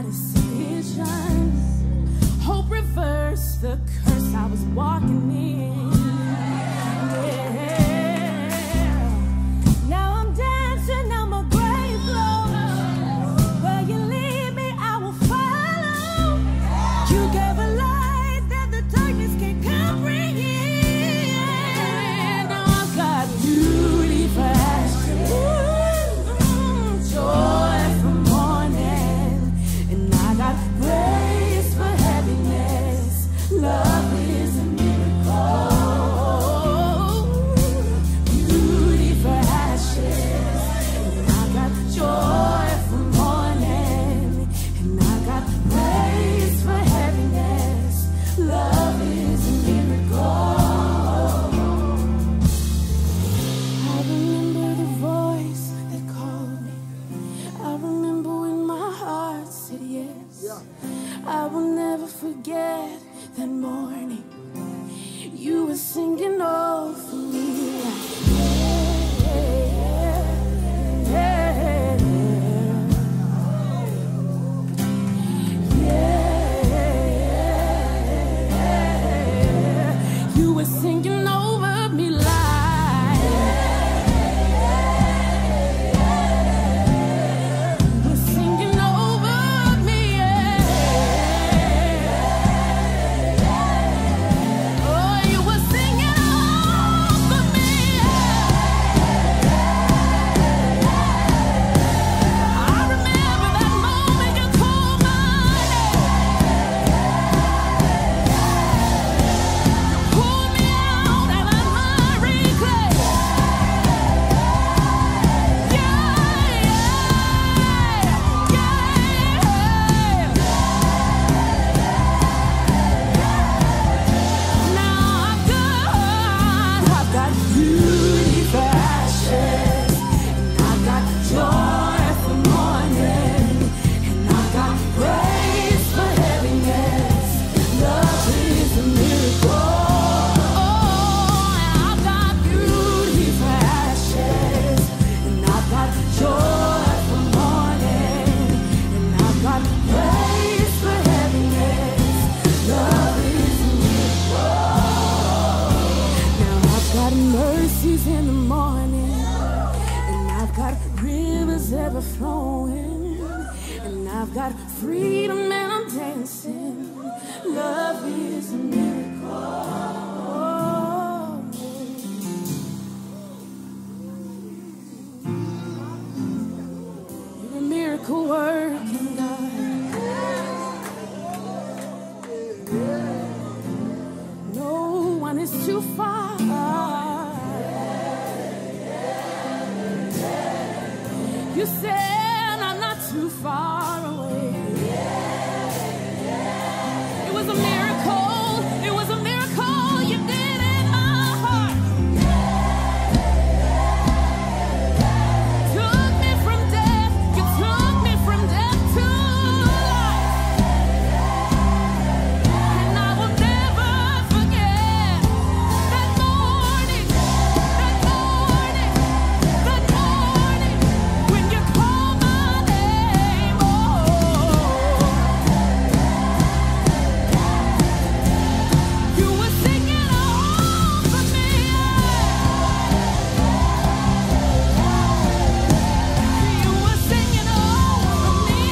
my decision. Hope reversed the curse I was walking in. Now I'm dancing on my grave floor. Where you lead me, I will follow. You gave a light that the darkness can't comprehend. Now I've got beauty for ashes, joy for mourning, and I got grace for heaviness. Love is a miracle. Beauty for ashes, and I got joy for mourning, and I got grace for heaviness. Love is a miracle. I remember the voice that called me. I remember when my heart said yes. I will never forget that morning you were singing over me like, you were singing over me like, you were singing over me, oh, you were singing over me. I remember that moment you called my name, pulled me out and I'm reclaim. Now I've got beauty for ashes, and I've got joy for mourning, and I've got grace for heaviness. Love is a miracle. Oh, and I've got beauty for ashes, and I've got joy for mourning, and I've got grace for heaviness. Love is a miracle. Now I've got mercies in the morning, and I've got rivers ever flowing, and I've got freedom and I'm dancing. Love is a miracle. You're a miracle working God. No one is too far. You said I'm not too far away. It was a miracle. It was a miracle you did in my heart. Took me from death. You took me from death to life. And I will never forget that morning, that morning, that morning when you called my name. Oh, you were singing over me. You were singing over me.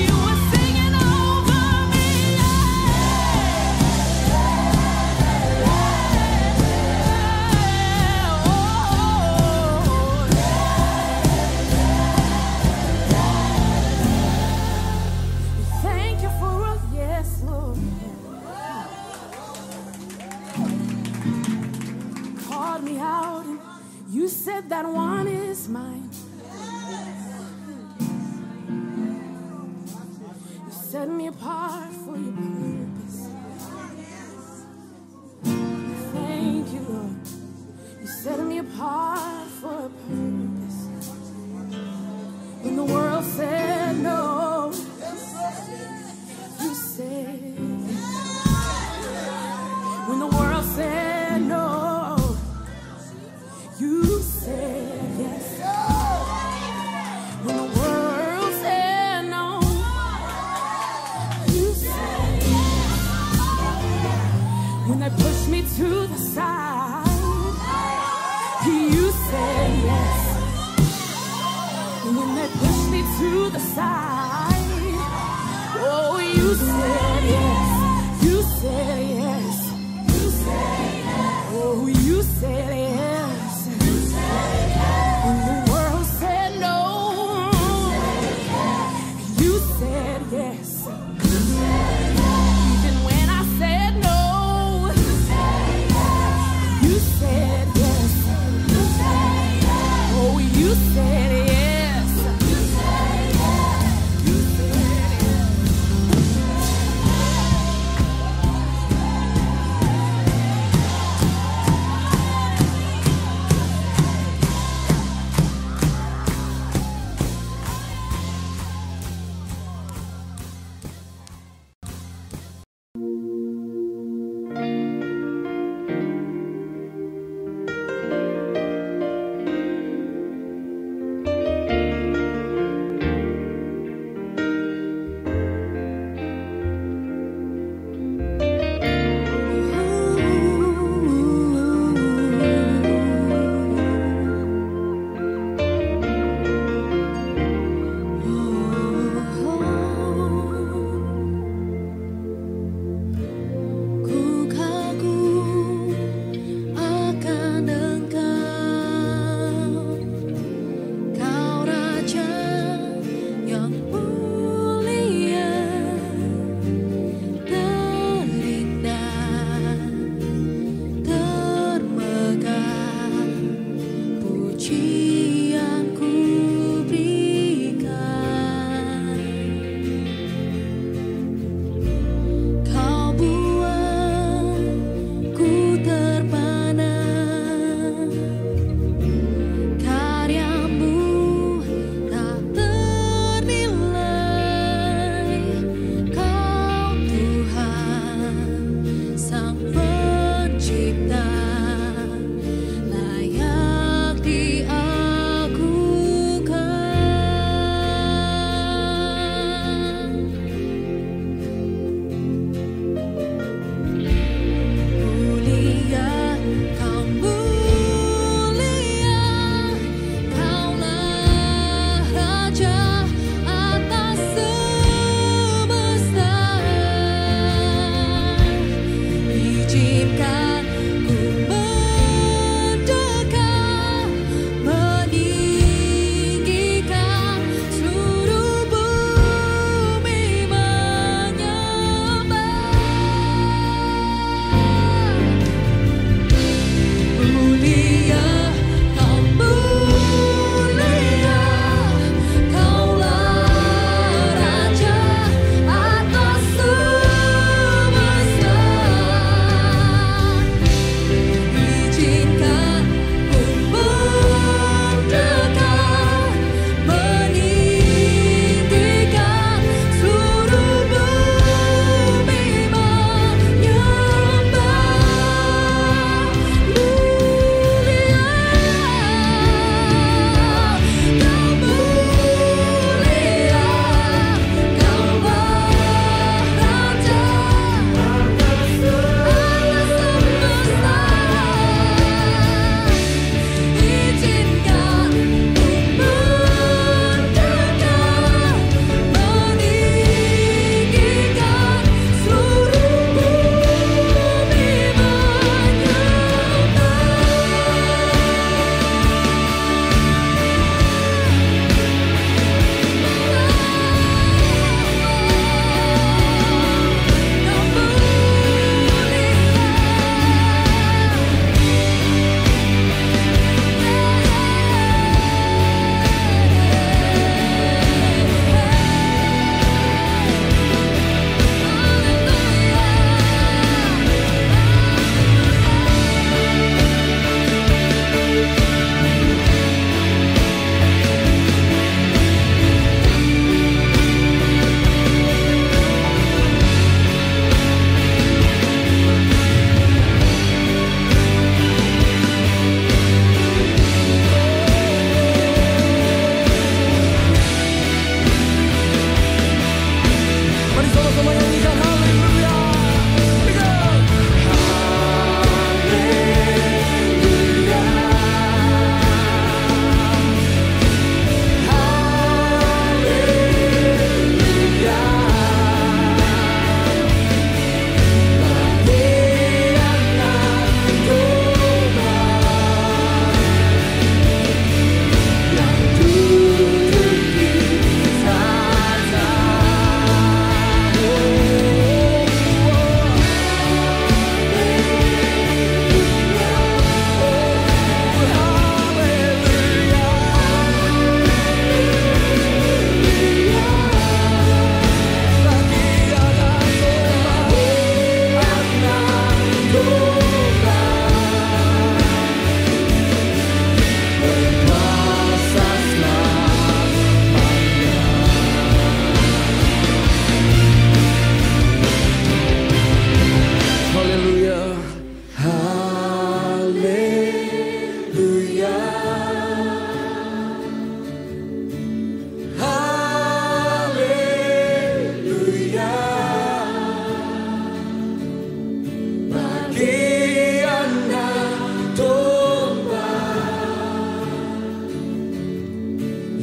You were singing over me. Thank you for a yes, Lord. Called me out and you said that one is mine. You set me apart for your purpose. Thank you, Lord. You set me apart for a purpose. When the world said no, you said yes. When the world said no, you said yes.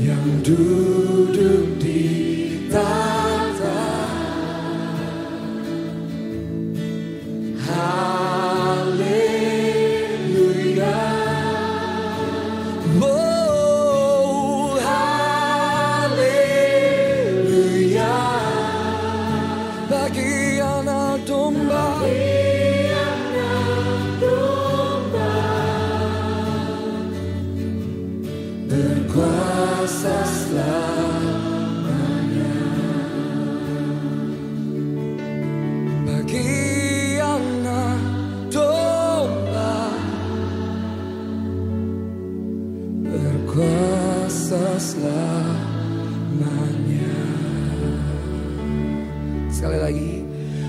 yang duduk di tahta. Haleluya. Oh, haleluya. Bagi anak domba, berkuasa selamanya. Bagi anak domba, berkuasa selamanya. Sekali lagi,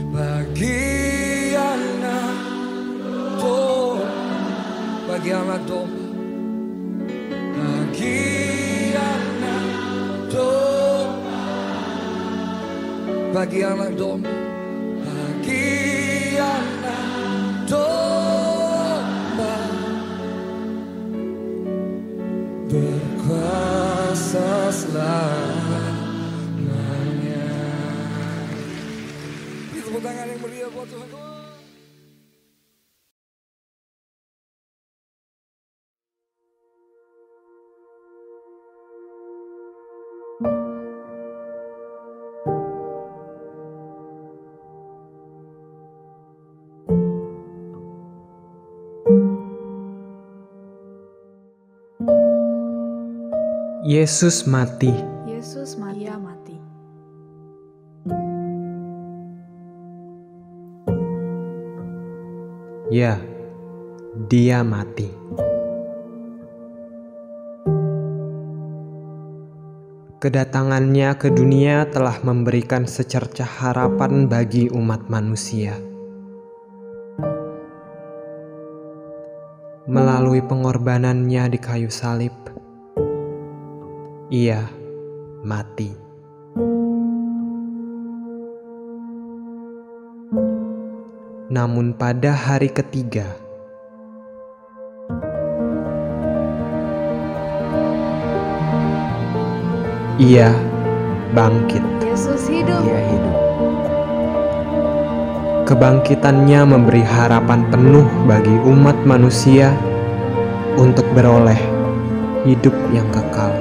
bagi anak domba, bagi anak domba, bagi anak domba, bagi anak domba, bagi anak domba, berkuasa selamanya. Beri tepuk tangan yang meriah buat Tuhan. Yesus mati. Yesus mati. Ia mati. Ya, dia mati. Kedatangannya ke dunia telah memberikan secercah harapan bagi umat manusia. Melalui pengorbanannya di kayu salib, ia mati. Namun pada hari ketiga, ia bangkit. Yesus hidup. Ia hidup. Kebangkitannya memberi harapan penuh bagi umat manusia untuk beroleh hidup yang kekal.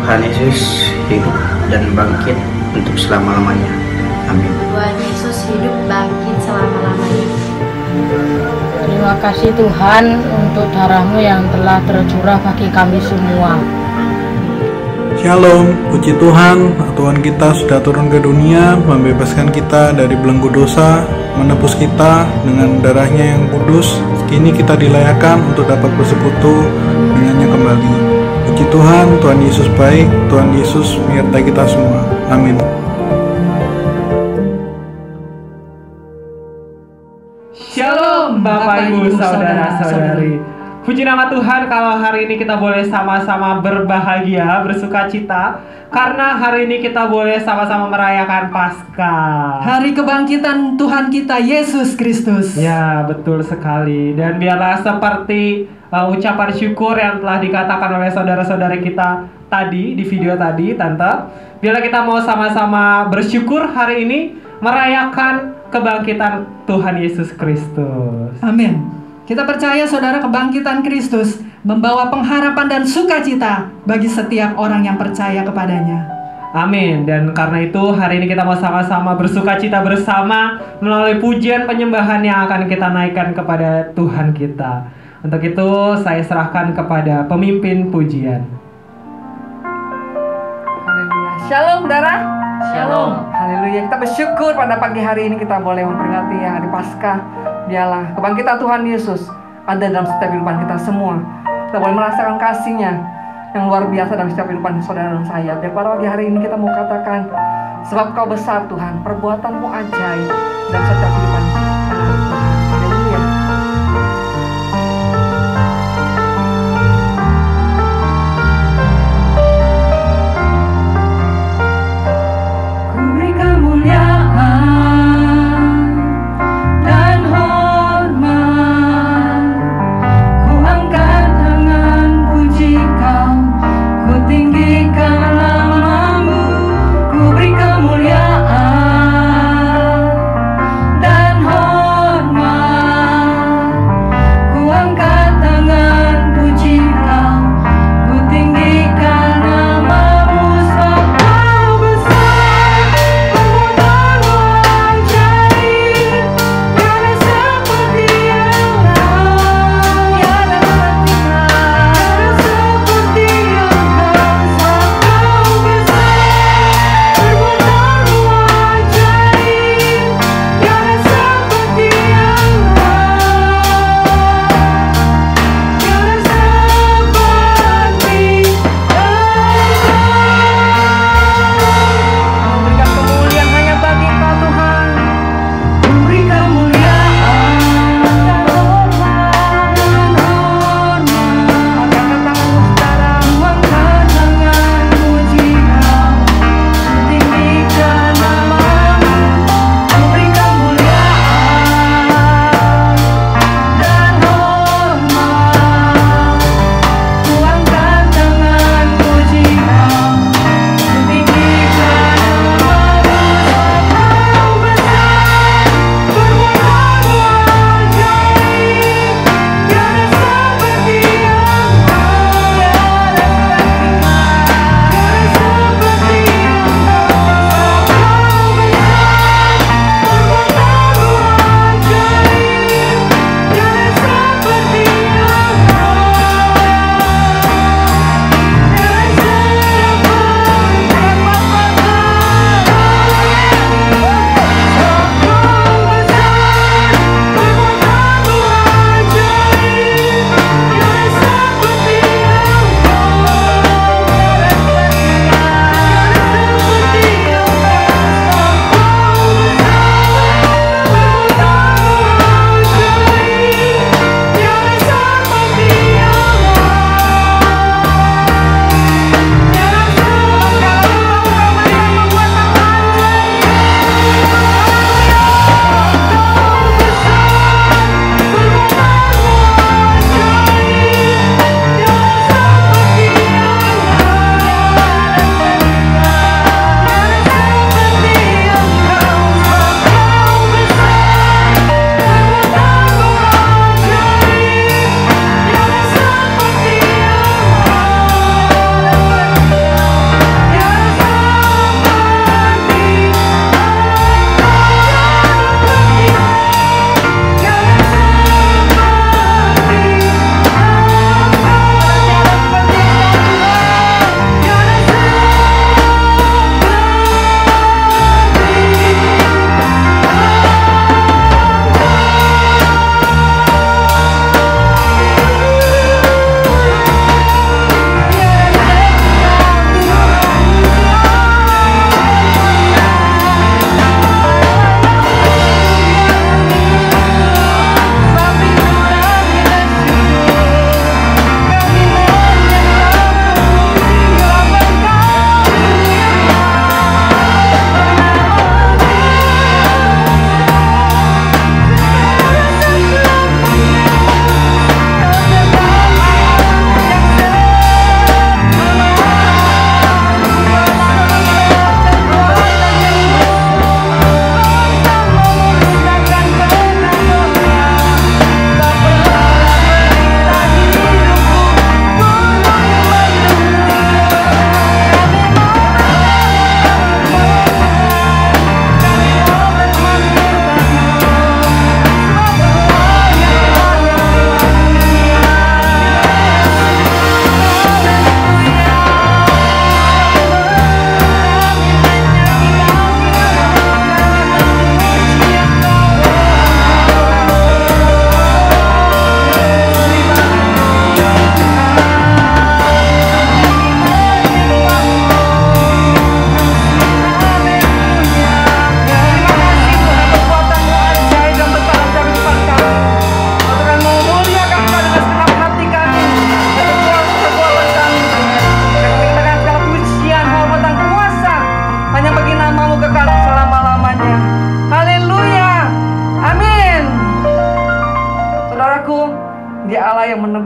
Tuhan Yesus hidup dan bangkit untuk selama-lamanya. Amin. Tuhan Yesus hidup bangkit selama-lamanya. Terima kasih Tuhan untuk darah-Mu yang telah tercurah bagi kami semua. Shalom, puji Tuhan, Tuhan kita sudah turun ke dunia, membebaskan kita dari belenggu dosa, menebus kita dengan darah-Nya yang kudus. Kini kita dilayakkan untuk dapat bersekutu dengannya kembali. Puji Tuhan, Tuhan Yesus baik, Tuhan Yesus menyertai kita semua. Amin. Shalom Bapak Ibu Saudara-saudari. Puji nama Tuhan kalau hari ini kita boleh sama-sama berbahagia, bersuka cita, karena hari ini kita boleh sama-sama merayakan Paskah, hari kebangkitan Tuhan kita Yesus Kristus. Ya, betul sekali. Dan biarlah seperti ucapan syukur yang telah dikatakan oleh saudara-saudari kita tadi di video tadi, Tante, biarlah kita mau sama-sama bersyukur hari ini merayakan kebangkitan Tuhan Yesus Kristus. Amin. Kita percaya saudara, kebangkitan Kristus membawa pengharapan dan sukacita bagi setiap orang yang percaya kepadanya. Amin. Dan karena itu hari ini kita mau sama-sama bersukacita bersama melalui pujian penyembahan yang akan kita naikkan kepada Tuhan kita. Untuk itu saya serahkan kepada pemimpin pujian. Haleluya. Shalom saudara. Shalom. Haleluya. Kita bersyukur pada pagi hari ini kita boleh memperingati hari Paskah. Biarlah kebangkitan Tuhan Yesus ada dalam setiap kehidupan kita semua. Kita boleh merasakan kasih-Nya yang luar biasa dalam setiap kehidupan saudara dan saya. Biar pada pagi hari ini kita mau katakan, sebab Kau besar Tuhan, perbuatan-Mu ajaib dalam setiap kehidupan anak Tuhan. Haleluya. Ku beri kemuliaan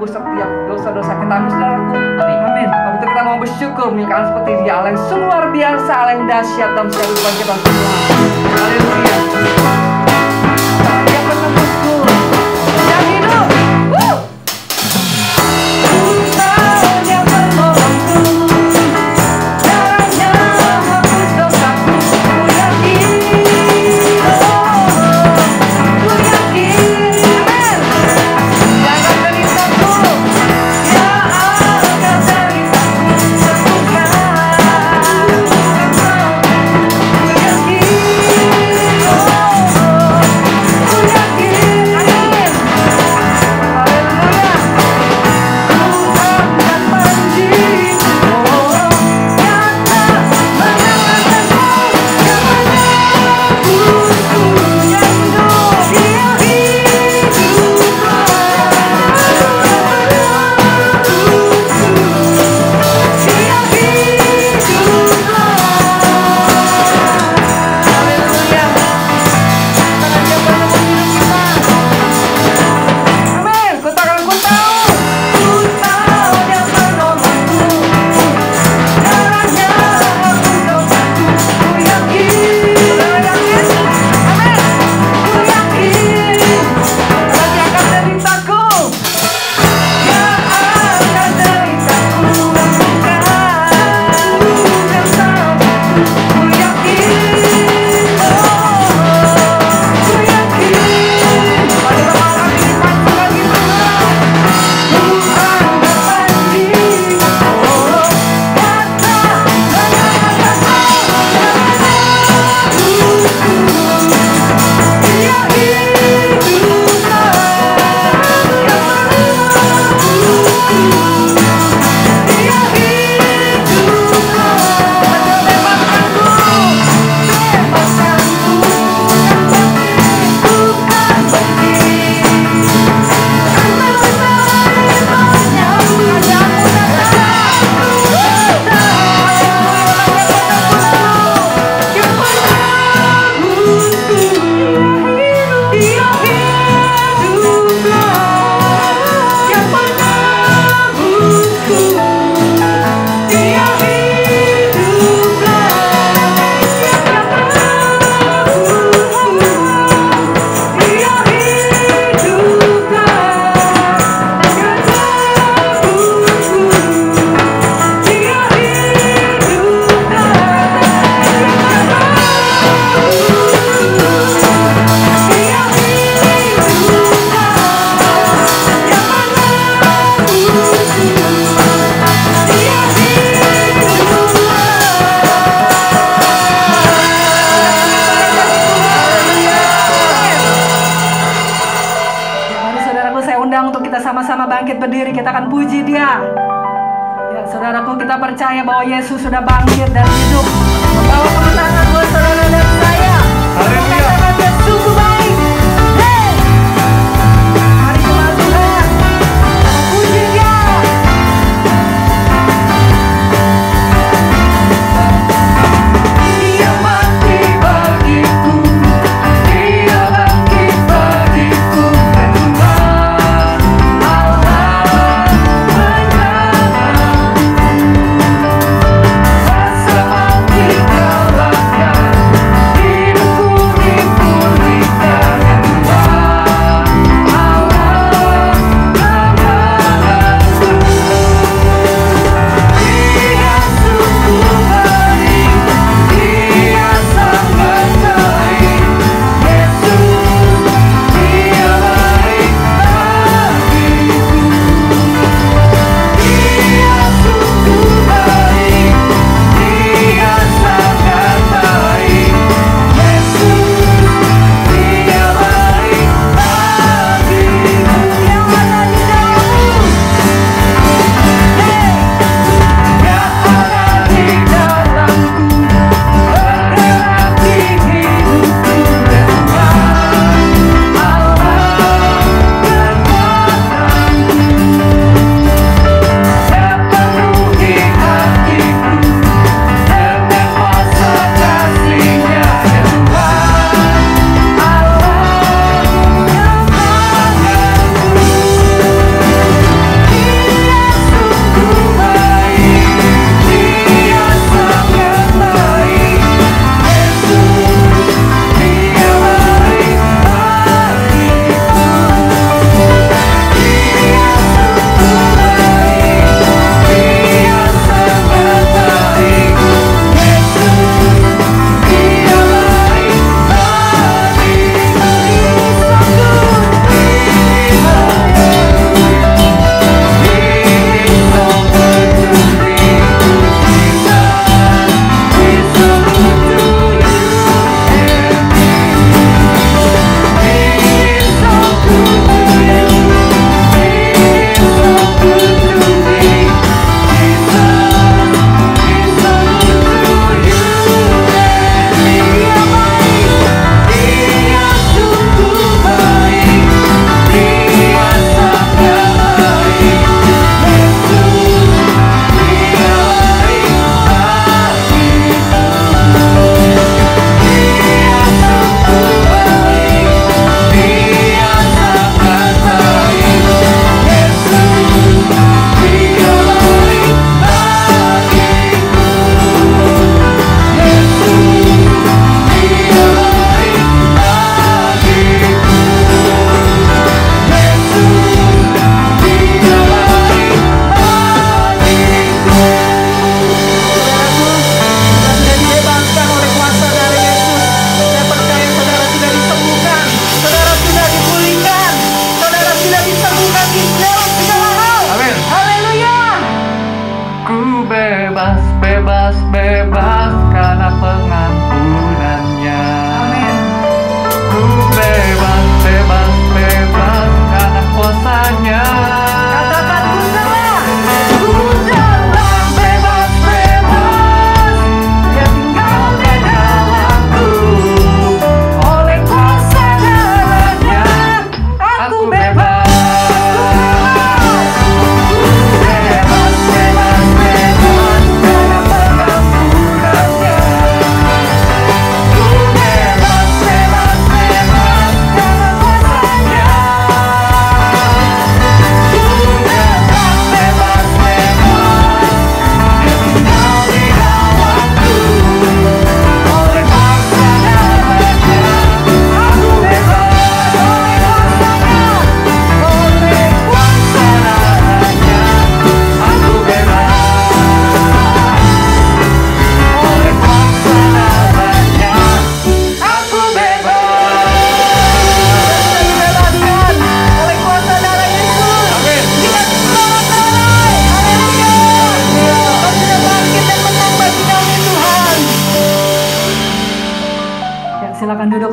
menebus setiap dosa-dosa kita. Amin, saudaraku. Amin. Waktu itu kita mau bersyukur menyanyikan seperti Dia, Allah yang sungguh luar biasa, Allah yang dahsyat dalam setiap kehidupan kita semua. Haleluya. Dia penebusku yang hidup. Sama-sama bangkit berdiri, kita akan puji Dia. Ya, saudaraku, kita percaya bahwa Yesus sudah bangkit dan hidup, membawa kemenangan buat saudara dan saya. Haleluya. Dia sungguh baik. Hey, mari kepada Tuhan, puji Dia. Dia mati bagiku, Dia bangkit bagiku. Rasa mati kalah.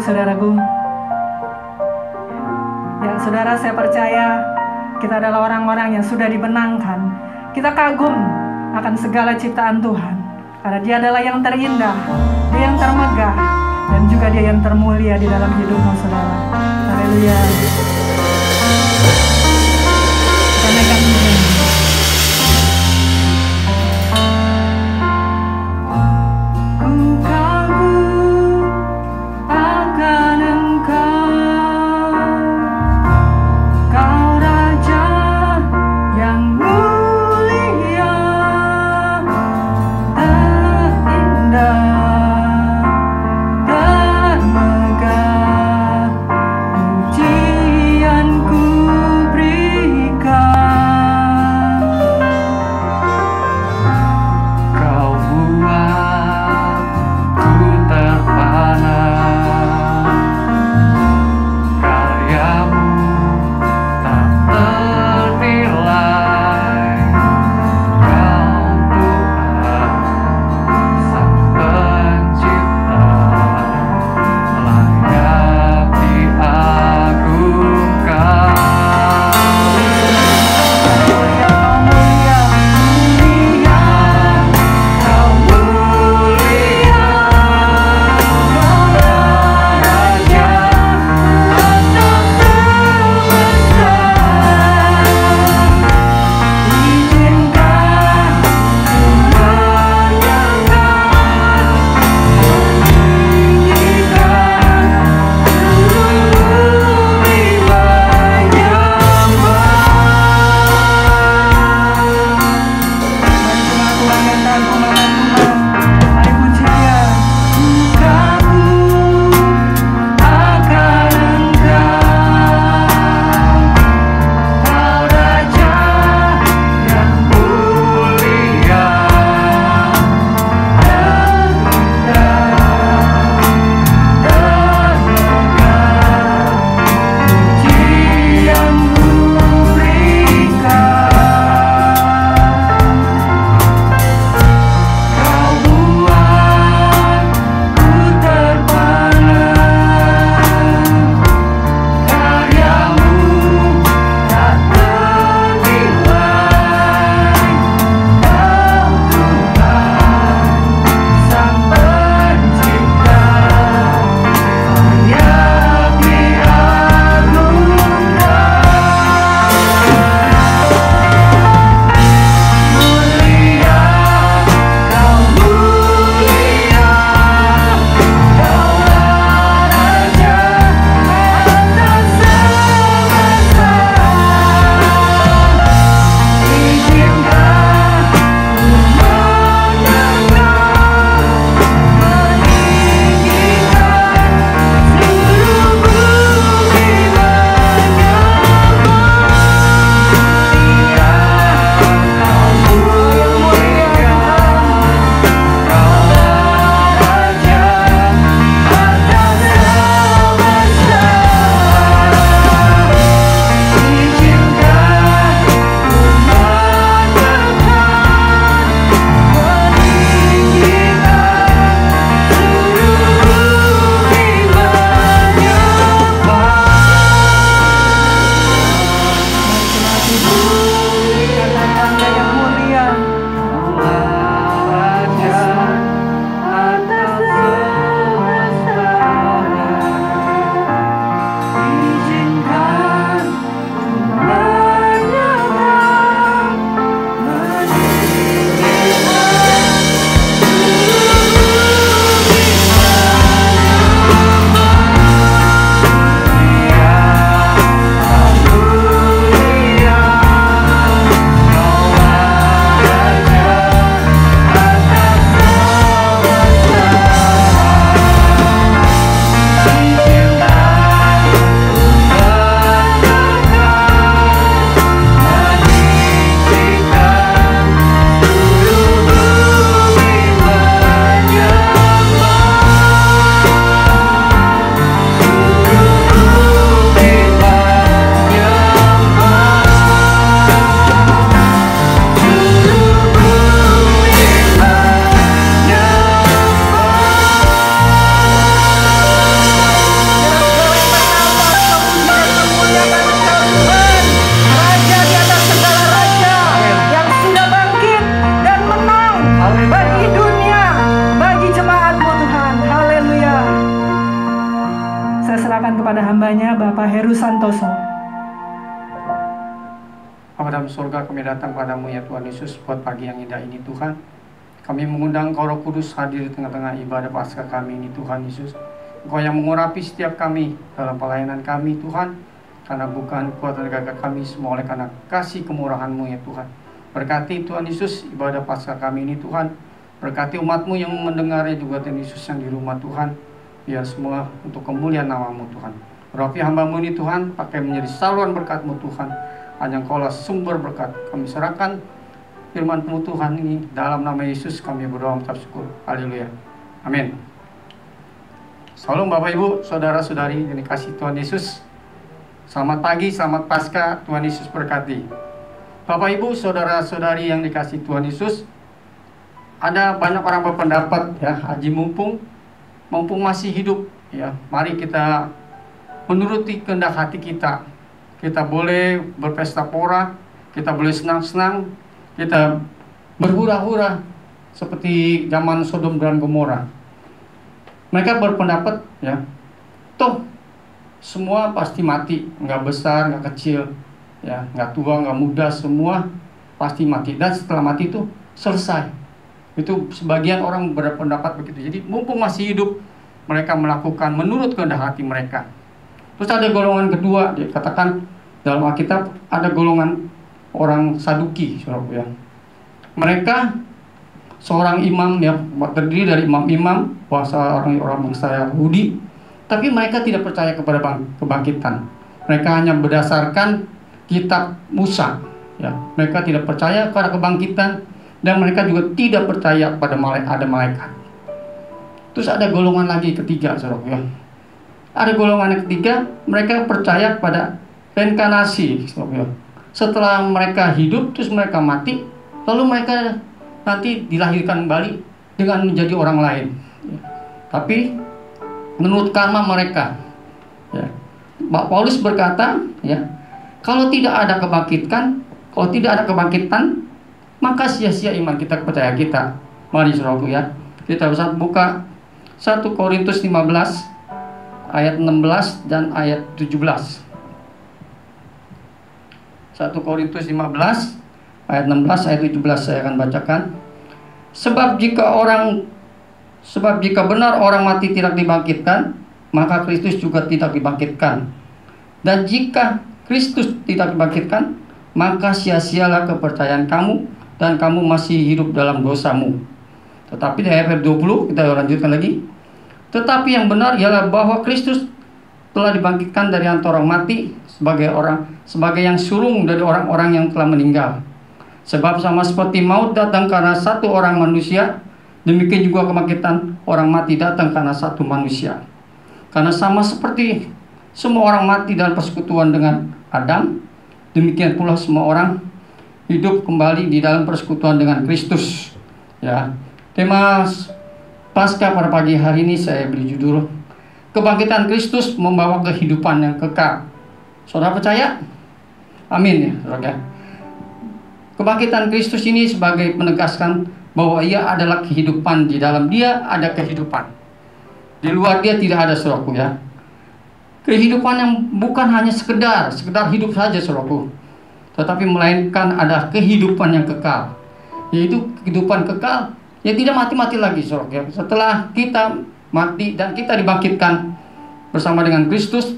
saudaraku? Ya, saudara, saya percaya kita adalah orang-orang yang sudah dibenangkan. Kita kagum akan segala ciptaan Tuhan, karena Dia adalah yang terindah, Dia yang termegah, dan juga Dia yang termulia di dalam hidupmu, saudara. Haleluya. Kita naikkan nyanyi. Ku kagum akan Engkau, Kau Raja yang mulia, terindah, termegah, puji hambanya Bapak Heru Santoso. Bapa dalam surga, kami datang padamu ya Tuhan Yesus buat pagi yang indah ini Tuhan. Kami mengundang Engkau Roh Kudus hadir di tengah-tengah ibadah Paskah kami ini Tuhan Yesus. Engkau yang mengurapi setiap kami dalam pelayanan kami Tuhan. Karena bukan kuat dan gagah kami semua oleh karena kasih kemurahan-Mu ya Tuhan. Berkati Tuhan Yesus ibadah Paskah kami ini Tuhan. Berkati umat-Mu yang mendengarnya juga Tuhan Yesus yang di rumah Tuhan. Biar semua untuk kemuliaan nama-Mu Tuhan. Rapi hamba-Mu ini Tuhan, pakai menjadi saluran berkat-Mu Tuhan. Hanya Engkaulah sumber berkat. Kami serahkan firman-Mu Tuhan ini dalam nama Yesus kami berdoa mengucap syukur. Haleluya. Amin. Salam Bapak Ibu, saudara-saudari yang dikasihi Tuhan Yesus. Selamat pagi, selamat Paskah, Tuhan Yesus berkati. Bapak Ibu, saudara-saudari yang dikasihi Tuhan Yesus, ada banyak orang berpendapat ya, Haji mumpung masih hidup ya, mari kita menuruti kehendak hati kita. Kita boleh berpesta pora, kita boleh senang-senang, kita berhura-hura seperti zaman Sodom dan Gomora. Mereka berpendapat ya, toh semua pasti mati, nggak besar, nggak kecil, ya, nggak tua, nggak muda, semua pasti mati. Dan setelah mati itu selesai. Itu sebagian orang berpendapat begitu. Jadi mumpung masih hidup, mereka melakukan menurut kehendak hati mereka. Terus ada golongan kedua, dikatakan dalam Alkitab ada golongan orang Saduki, saudaraku ya. Mereka seorang imam ya, terdiri dari imam-imam, bahasa orang bangsa Yahudi. Tapi mereka tidak percaya kepada kebangkitan. Mereka hanya berdasarkan kitab Musa. Ya, mereka tidak percaya kepada kebangkitan dan mereka juga tidak percaya pada ada malaikat. Terus ada golongan lagi ketiga, saudara ya. Ada golongan yang ketiga, mereka percaya pada reinkarnasi, saudara ya. Setelah mereka hidup, terus mereka mati, lalu mereka nanti dilahirkan kembali dengan menjadi orang lain. Ya. Tapi menurut karma mereka, ya. Pak Paulus berkata, ya, kalau tidak ada kebangkitan, maka sia-sia iman kita, percaya kita. Mari saudaraku ya, kita bisa buka 1 Korintus 15 ayat 16 dan ayat 17. 1 Korintus 15 ayat 16 ayat 17 saya akan bacakan. Sebab jika benar orang mati tidak dibangkitkan, maka Kristus juga tidak dibangkitkan. Dan jika Kristus tidak dibangkitkan, maka sia-sialah kepercayaan kamu dan kamu masih hidup dalam dosamu. Tetapi di ayat 20 kita lanjutkan lagi. Tetapi yang benar ialah bahwa Kristus telah dibangkitkan dari antara orang mati sebagai yang sulung dari orang-orang yang telah meninggal. Sebab sama seperti maut datang karena satu orang manusia, demikian juga kebangkitan orang mati datang karena satu manusia. Karena sama seperti semua orang mati dalam persekutuan dengan Adam, demikian pula semua orang hidup kembali di dalam persekutuan dengan Kristus. Ya, tema Paskah pada pagi hari ini saya beri judul Kebangkitan Kristus membawa kehidupan yang kekal. Saudara percaya? Amin ya, saudara. Kebangkitan Kristus ini sebagai menegaskan bahwa ia adalah kehidupan, di dalam dia ada kehidupan. Di luar dia tidak ada, saudaraku ya. Kehidupan yang bukan hanya sekedar hidup saja, saudaraku. Tetapi melainkan ada kehidupan yang kekal. Yaitu kehidupan kekal yang tidak mati-mati lagi, saudaraku ya. Setelah kita mati dan kita dibangkitkan bersama dengan Kristus,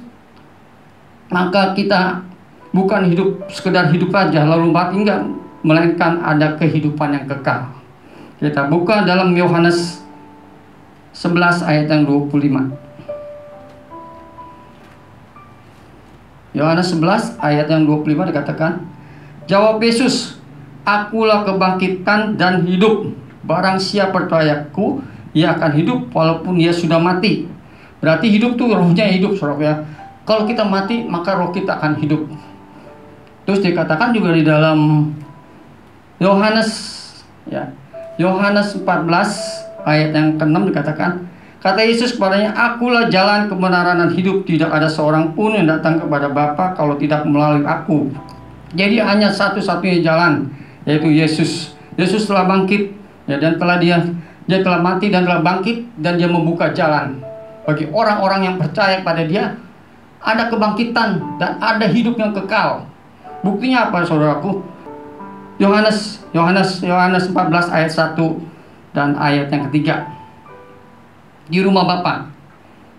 maka kita bukan sekedar hidup saja lalu mati, enggak, melainkan ada kehidupan yang kekal. Kita buka dalam Yohanes 11 ayat yang 25. Yohanes 11 ayat yang 25 dikatakan, jawab Yesus, akulah kebangkitan dan hidup. Barang siapa percayaku, ia akan hidup walaupun ia sudah mati. Berarti hidup tuh rohnya hidup, saudara ya. Kalau kita mati, maka roh kita akan hidup. Terus dikatakan juga di dalam Yohanes 14 ayat yang ke-6 dikatakan, kata Yesus kepadanya, akulah jalan, kebenaran dan hidup, tidak ada seorang pun yang datang kepada Bapa kalau tidak melalui aku. Jadi hanya satu-satunya jalan, yaitu Yesus. Yesus telah bangkit ya, dan dia telah mati dan telah bangkit, dan dia membuka jalan bagi orang-orang yang percaya pada dia ada kebangkitan dan ada hidup yang kekal. Buktinya apa, saudaraku? Yohanes 14 ayat 1 dan ayat yang ketiga. Di rumah Bapa,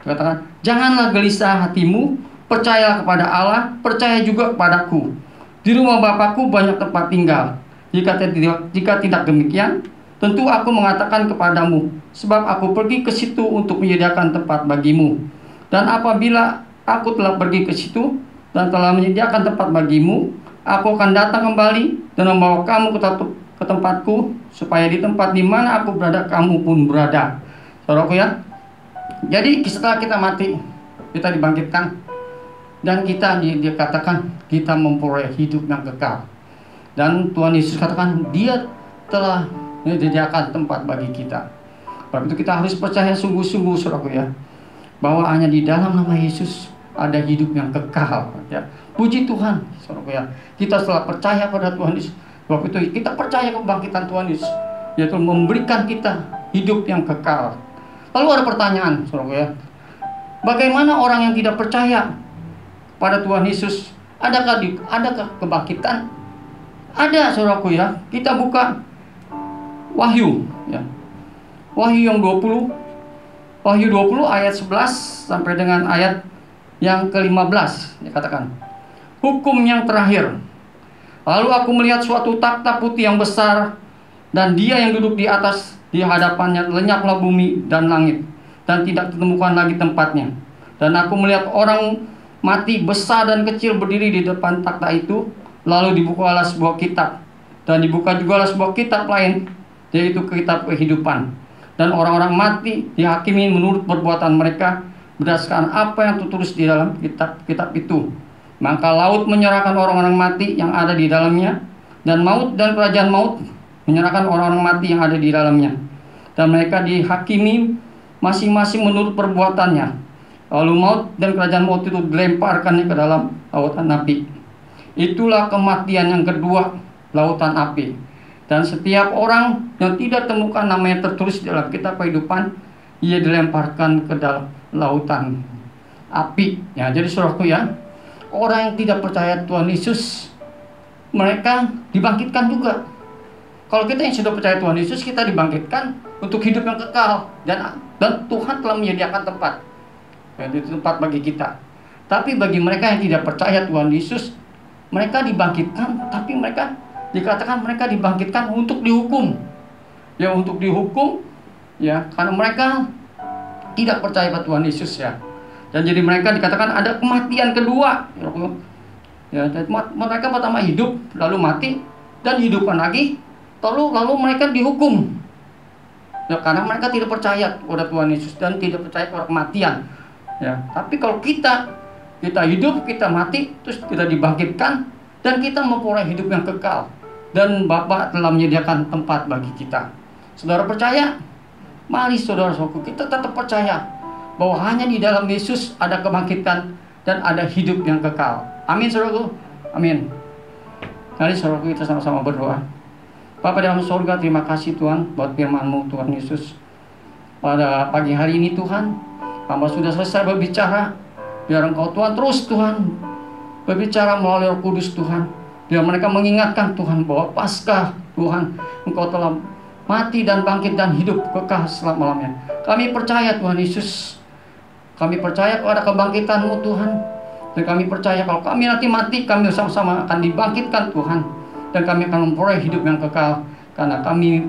katakan, janganlah gelisah hatimu, percayalah kepada Allah, percaya juga kepadaku. Di rumah Bapakku banyak tempat tinggal. Jika tidak demikian, tentu aku mengatakan kepadamu, sebab aku pergi ke situ untuk menyediakan tempat bagimu. Dan apabila aku telah pergi ke situ dan telah menyediakan tempat bagimu, aku akan datang kembali dan membawa kamu ke tempatku, supaya di tempat di mana aku berada, kamu pun berada. Saudaraku ya, jadi setelah kita mati, kita dibangkitkan, dan kita dikatakan kita memperoleh hidup yang kekal. Dan Tuhan Yesus katakan Dia telah menyediakan tempat bagi kita. Sebab itu kita harus percaya sungguh-sungguh, saudaraku ya, bahwa hanya di dalam nama Yesus ada hidup yang kekal ya. Puji Tuhan, saudaraku ya, kita setelah percaya pada Tuhan Yesus, sebab itu kita percaya kebangkitan Tuhan Yesus, yaitu memberikan kita hidup yang kekal. Lalu ada pertanyaan, saudaraku ya, bagaimana orang yang tidak percaya pada Tuhan Yesus? Adakah kebangkitan? Ada, saudaraku ya. Kita buka Wahyu ya. Wahyu yang 20. Wahyu 20 ayat 11 sampai dengan ayat yang ke-15. Ya, katakan, hukum yang terakhir. Lalu aku melihat suatu takhta putih yang besar, dan Dia yang duduk di atas, di hadapannya lenyaplah bumi dan langit, dan tidak ditemukan lagi tempatnya. Dan aku melihat orang mati besar dan kecil berdiri di depan takhta itu. Lalu dibukalah sebuah kitab, dan dibuka juga sebuah kitab lain, yaitu kitab kehidupan. Dan orang-orang mati dihakimi menurut perbuatan mereka berdasarkan apa yang tertulis di dalam kitab itu. Maka laut menyerahkan orang-orang mati yang ada di dalamnya, dan maut dan kerajaan maut menyerahkan orang-orang mati yang ada di dalamnya. Dan mereka dihakimi masing-masing menurut perbuatannya. Lalu maut dan kerajaan maut itu dilemparkannya ke dalam lautan api. Itulah kematian yang kedua, lautan api. Dan setiap orang yang tidak temukan namanya tertulis dalam kitab kehidupan, ia dilemparkan ke dalam lautan api. Ya, jadi saudaraku ya, orang yang tidak percaya Tuhan Yesus, mereka dibangkitkan juga. Kalau kita yang sudah percaya Tuhan Yesus, kita dibangkitkan untuk hidup yang kekal, dan Tuhan telah menyediakan tempat. Dan itu tempat bagi kita. Tapi bagi mereka yang tidak percaya Tuhan Yesus, mereka dibangkitkan, tapi mereka dikatakan mereka dibangkitkan untuk dihukum. Ya, untuk dihukum ya, karena mereka tidak percaya pada Tuhan Yesus ya. Dan jadi mereka dikatakan ada kematian kedua. Ya, mereka pertama hidup, lalu mati, dan hidupkan lagi, lalu mereka dihukum. Ya, karena mereka tidak percaya kepada Tuhan Yesus dan tidak percaya kepada kematian. Ya, tapi kalau kita hidup, kita mati, terus kita dibangkitkan, dan kita memperoleh hidup yang kekal. Dan Bapa telah menyediakan tempat bagi kita. Saudara percaya? Mari saudara-saudaraku, kita tetap percaya bahwa hanya di dalam Yesus ada kebangkitan dan ada hidup yang kekal. Amin, saudaraku. Amin. Mari saudaraku, kita sama-sama berdoa. Bapa di dalam surga, terima kasih Tuhan buat firman-Mu, Tuhan Yesus. Pada pagi hari ini Tuhan, hamba sudah selesai berbicara. Biar Engkau Tuhan terus Tuhan berbicara melalui Roh Kudus Tuhan. Biar mereka mengingatkan Tuhan bahwa Paskah Tuhan, Engkau telah mati dan bangkit dan hidup kekal selama-lamanya. Kami percaya Tuhan Yesus. Kami percaya kepada kebangkitan-Mu Tuhan. Dan kami percaya kalau kami nanti mati, kami sama-sama akan dibangkitkan Tuhan. Dan kami akan memperoleh hidup yang kekal. Karena kami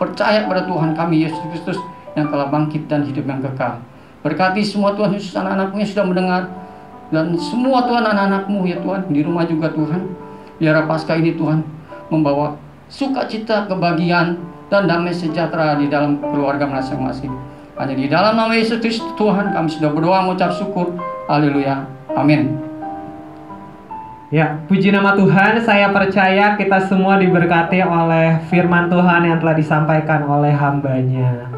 percaya kepada Tuhan kami Yesus Kristus yang telah bangkit dan hidup yang kekal. Berkati semua Tuhan Yesus, anak-anak-Mu yang sudah mendengar. Dan semua Tuhan anak-anak-Mu ya Tuhan, di rumah juga Tuhan. Biar Paskah ini Tuhan membawa sukacita, kebahagiaan, dan damai sejahtera di dalam keluarga masing-masing. Hanya di dalam nama Yesus Kristus Tuhan kami sudah berdoa mengucap syukur. Haleluya. Amin. Ya, puji nama Tuhan. Saya percaya kita semua diberkati oleh firman Tuhan yang telah disampaikan oleh hamba-Nya.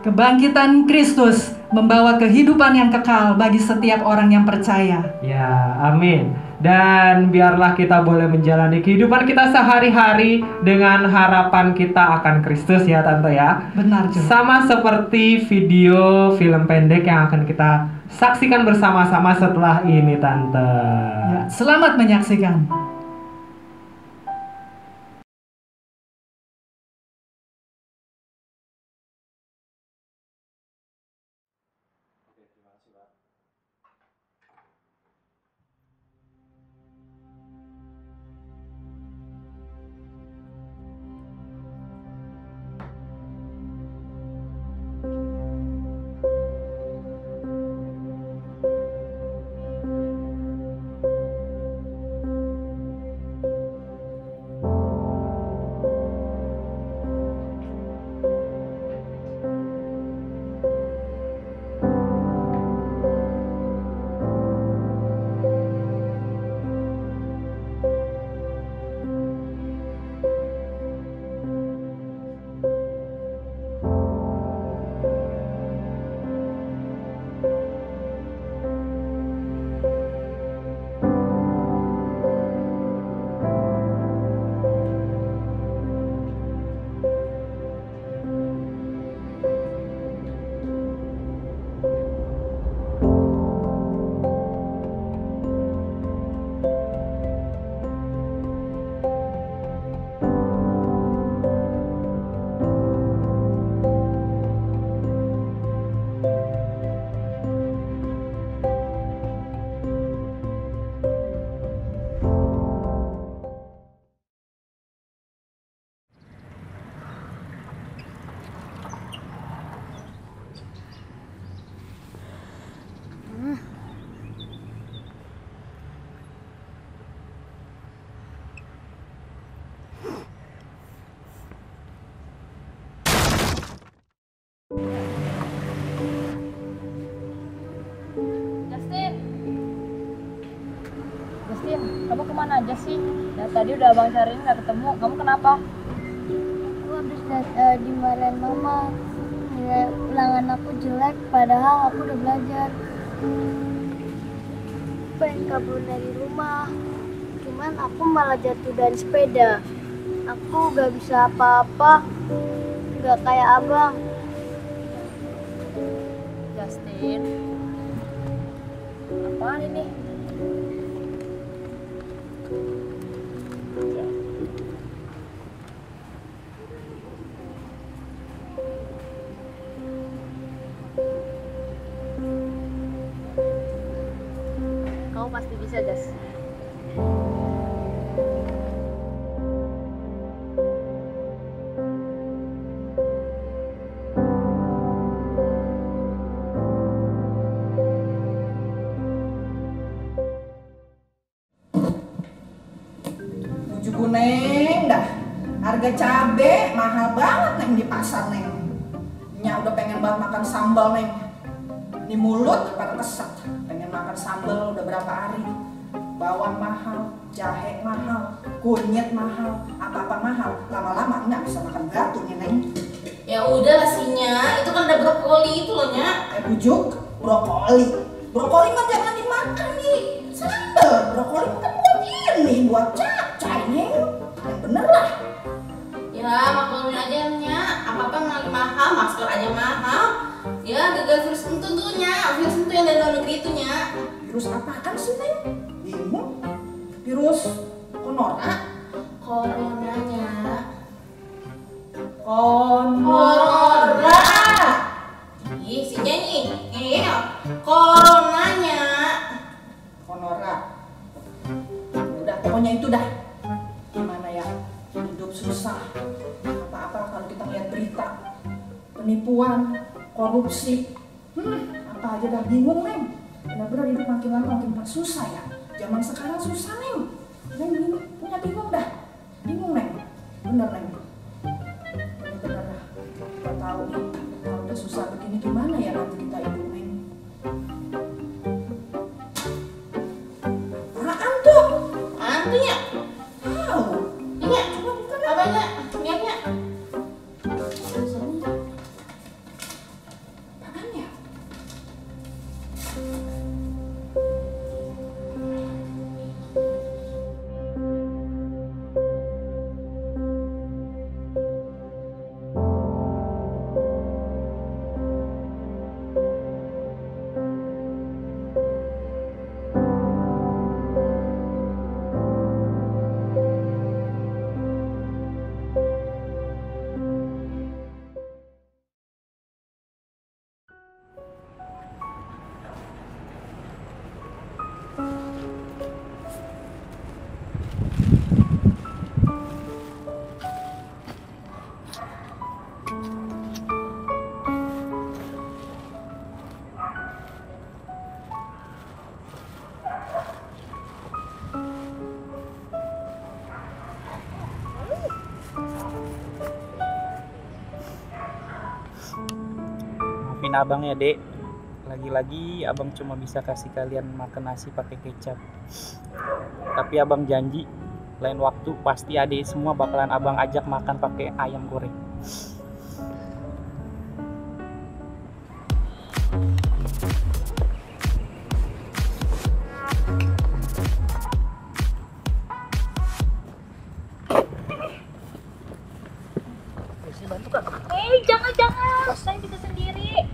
Kebangkitan Kristus membawa kehidupan yang kekal bagi setiap orang yang percaya. Ya, amin. Dan biarlah kita boleh menjalani kehidupan kita sehari-hari dengan harapan kita akan Kristus ya Tante ya. Benar juga. Sama seperti video film pendek yang akan kita saksikan bersama-sama setelah ini, Tante. Ya, selamat menyaksikan. Justin, kamu kemana aja sih? Nah, tadi udah abang cariin nggak ketemu. Kamu kenapa? Aku habis dimarahin mama. Nilai ulangan aku jelek, padahal aku udah belajar. Pengen kabur dari rumah, cuman aku malah jatuh dari sepeda. Aku gak bisa apa-apa, gak kayak abang. Justin, apaan ini? Kamu pasti bisa, Jas. Neng dah, harga cabe mahal banget neng di pasar neng. Nya udah pengen banget makan sambal neng. Ini mulut pada kesat, pengen makan sambal udah berapa hari. Bawang mahal, jahe mahal, kunyit mahal, apa-apa mahal. Lama-lama nggak bisa makan batu nih neng. Ya udah lah Sinya, itu kan ada brokoli itu loh Nya. Bujuk, brokoli. Brokoli mah jangan dimakan nih. Sambal, brokoli kan buat ini, buat cacai neng. Yang bener lah. Ya maklumin aja Nya, apa-apa lagi mahal, masker aja mahal. Ya gagal virus tentunya, virus itu yang dari luar negeri itu Nya. Virus apaan sih neng? Bingung. Virus corona? Coronanya. Corona. Ih, Sinya nih, coronanya. Honora. Udah pokoknya itu dah. Gimana ya? Hidup susah. Apa-apa kalau kita lihat berita penipuan, korupsi. Apa aja dah bingung, Neng. Benar-benar hidup makin lama makin susah ya. Zaman sekarang susah, Neng. Neng ini punya bingung dah. Bingung, Neng. Bener, Neng. Bener-bener dah. Kita tahu nih, kalau udah susah begini gimana ya nanti kita hidup, Neng. Apaan tuh? Antunya? Tahu. Iya, apa aja? Lihatnya. Apaan ya? abang ya, Dek. Lagi-lagi abang cuma bisa kasih kalian makan nasi pakai kecap. Tapi abang janji lain waktu pasti adek semua bakalan abang ajak makan pakai ayam goreng. Jangan, saya bisa sendiri.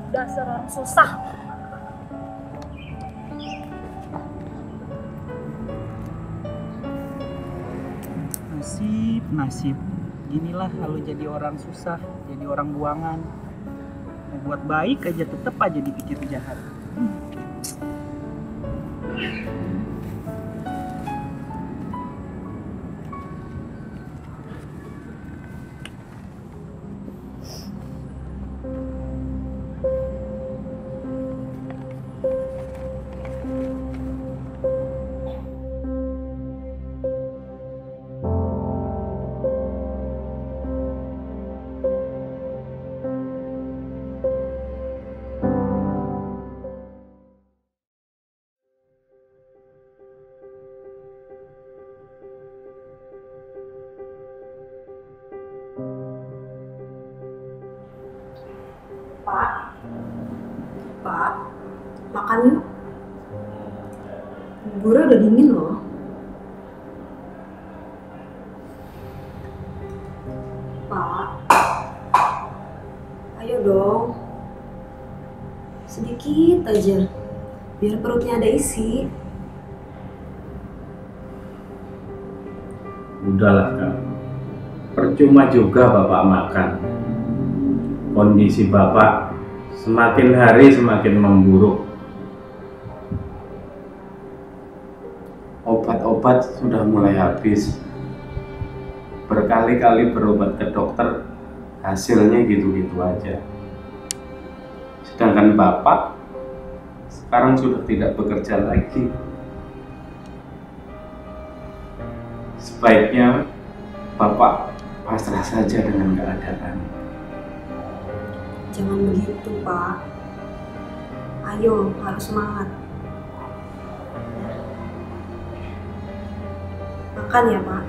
Dasar orang susah. Nasib. Inilah kalau jadi orang susah, jadi orang buangan. Mau buat baik aja tetap aja dipikir jahat. Pak, makan yuk. Buburnya udah dingin loh. Pak, ayo dong. Sedikit aja, biar perutnya ada isi. Udahlah Kak, percuma juga Bapak makan. Kondisi Bapak semakin hari semakin memburuk. Obat-obat sudah mulai habis. Berkali-kali berobat ke dokter, hasilnya gitu-gitu aja. Sedangkan Bapak sekarang sudah tidak bekerja lagi. Sebaiknya Bapak pasrah saja dengan keadaan. Jangan begitu, Pak. Ayo, harus semangat. Makan ya, Pak.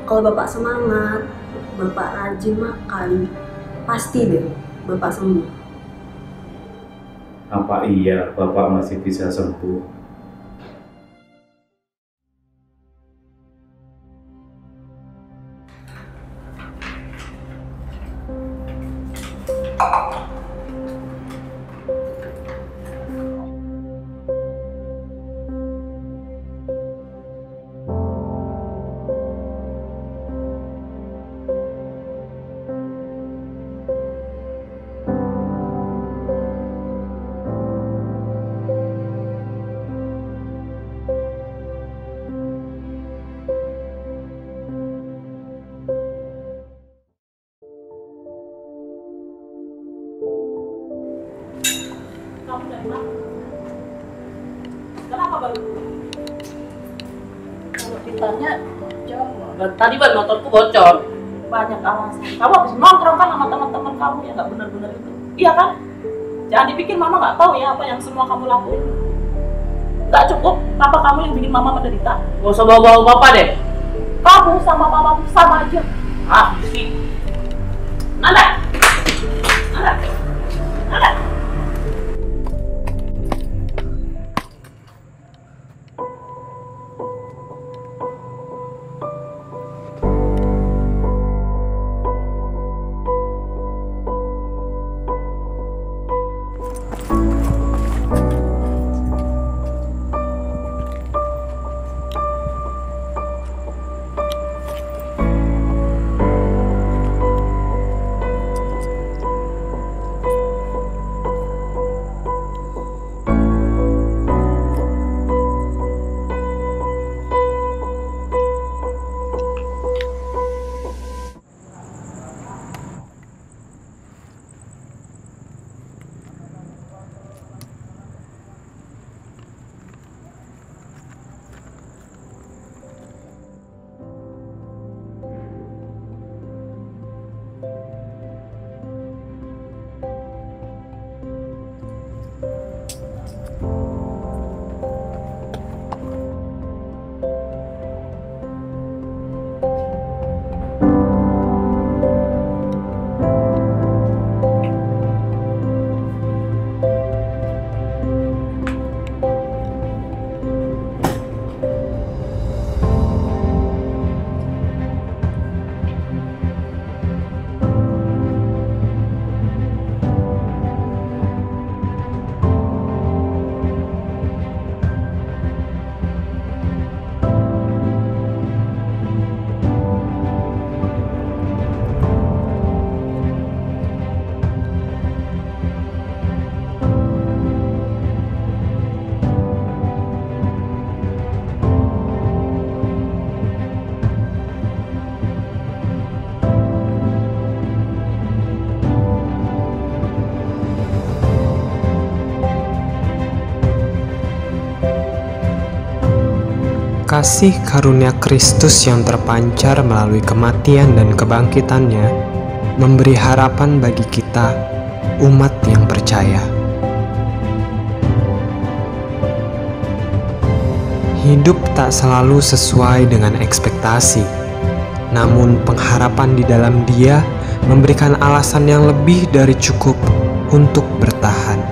Kalau Bapak semangat, Bapak rajin makan, pasti deh Bapak sembuh. Apa iya Bapak masih bisa sembuh? Kamu dari mana? Kenapa baru? Kalau ditanya jawab. Tadi ban motorku bocor. Banyak alasan. Kamu habis nongkrong kan sama teman-teman kamu yang nggak benar-benar itu. Iya kan? Jangan dipikir mama nggak tahu ya apa yang semua kamu lakuin. Nggak cukup, papa kamu yang bikin mama menderita. Gak usah bawa-bawa papa deh. Kamu sama mamamu sama aja. Ah, sih. Nada. Nada. Nada. kasih karunia Kristus yang terpancar melalui kematian dan kebangkitannya memberi harapan bagi kita, umat yang percaya. Hidup tak selalu sesuai dengan ekspektasi, namun pengharapan di dalam Dia memberikan alasan yang lebih dari cukup untuk bertahan.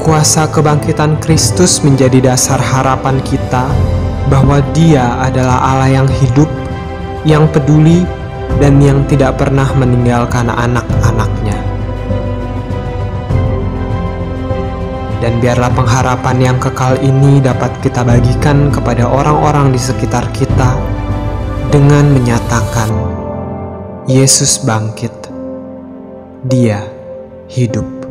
Kuasa kebangkitan Kristus menjadi dasar harapan kita bahwa Dia adalah Allah yang hidup, yang peduli, dan yang tidak pernah meninggalkan anak-anak-Nya. Dan biarlah pengharapan yang kekal ini dapat kita bagikan kepada orang-orang di sekitar kita dengan menyatakan, Yesus bangkit, Dia hidup.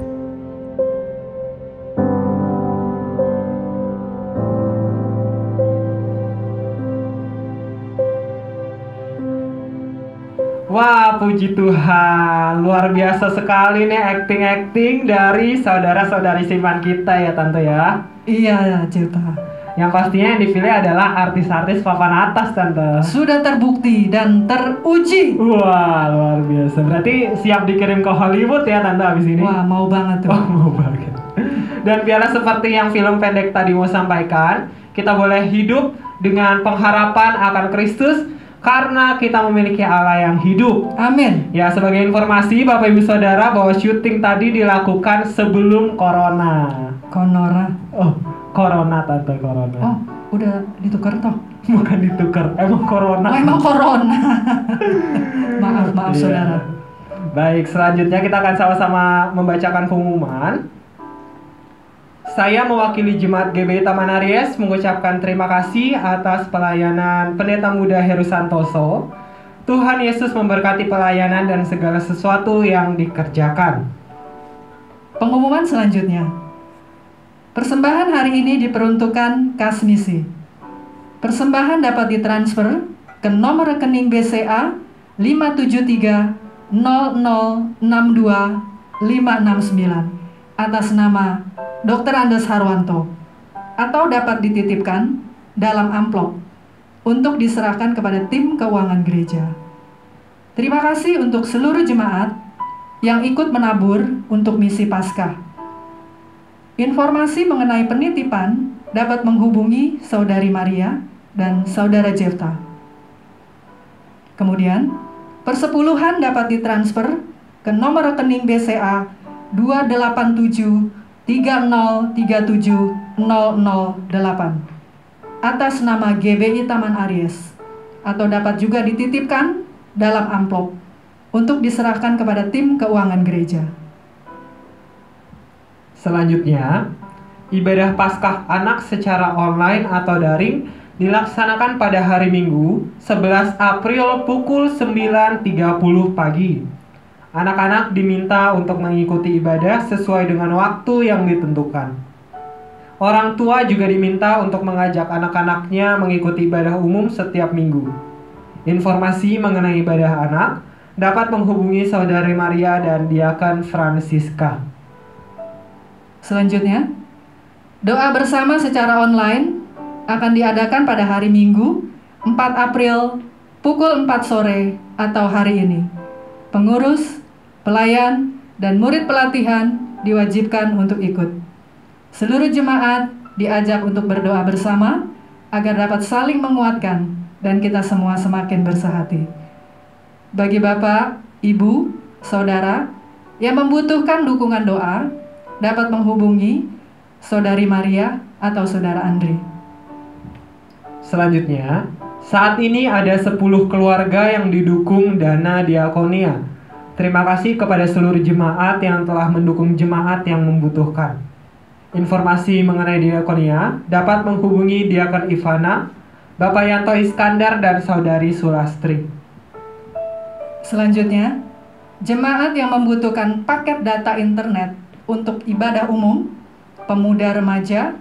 Wah, puji Tuhan, luar biasa sekali nih acting-acting dari saudara-saudari simpan kita ya Tante ya. Iya, Cipta. Yang pastinya yang dipilih adalah artis-artis papan atas, Tante. Sudah terbukti dan teruji. Wah, luar biasa. Berarti siap dikirim ke Hollywood ya Tante abis ini? Wah, mau banget tuh. Oh, mau banget. Dan biarlah seperti yang film pendek tadi mau sampaikan, kita boleh hidup dengan pengharapan akan Kristus karena kita memiliki Allah yang hidup. Amin. Ya, sebagai informasi Bapak Ibu Saudara bahwa syuting tadi dilakukan sebelum Corona. Oh, Corona Tante, Corona. Oh, udah ditukar toh? Bukan ditukar, emang Corona. Oh, emang Corona. Maaf Saudara. Baik, selanjutnya kita akan sama-sama membacakan pengumuman. Saya mewakili Jemaat GBI Taman Aries mengucapkan terima kasih atas pelayanan Pendeta Muda Heru Santoso. Tuhan Yesus memberkati pelayanan dan segala sesuatu yang dikerjakan. Pengumuman selanjutnya. Persembahan hari ini diperuntukkan kas misi. Persembahan dapat ditransfer ke nomor rekening BCA 573 0062 569 atas nama Dr. Andes Harwanto, atau dapat dititipkan dalam amplop untuk diserahkan kepada tim keuangan gereja. Terima kasih untuk seluruh jemaat yang ikut menabur untuk misi Paskah. Informasi mengenai penitipan dapat menghubungi Saudari Maria dan Saudara Jefta. Kemudian, persepuluhan dapat ditransfer ke nomor rekening BCA 287 3037008 atas nama GBI Taman Aries, atau dapat juga dititipkan dalam amplop untuk diserahkan kepada tim keuangan gereja. Selanjutnya, ibadah Paskah anak secara online atau daring dilaksanakan pada hari Minggu 11 April pukul 9.30 pagi. Anak-anak diminta untuk mengikuti ibadah sesuai dengan waktu yang ditentukan. Orang tua juga diminta untuk mengajak anak-anaknya mengikuti ibadah umum setiap minggu. Informasi mengenai ibadah anak dapat menghubungi Saudari Maria dan Diakan Francisca. Selanjutnya, doa bersama secara online akan diadakan pada hari Minggu 4 April pukul 4 sore atau hari ini. Pengurus, pelayan, dan murid pelatihan diwajibkan untuk ikut. Seluruh jemaat diajak untuk berdoa bersama agar dapat saling menguatkan dan kita semua semakin bersehati. Bagi Bapak, Ibu, Saudara yang membutuhkan dukungan doa, dapat menghubungi Saudari Maria atau Saudara Andri. Selanjutnya, saat ini ada 10 keluarga yang didukung dana diakonia. Terima kasih kepada seluruh jemaat yang telah mendukung jemaat yang membutuhkan. Informasi mengenai diakonia dapat menghubungi Diakon Ivana, Bapak Yanto Iskandar, dan Saudari Sulastri. Selanjutnya, jemaat yang membutuhkan paket data internet untuk ibadah umum, pemuda remaja,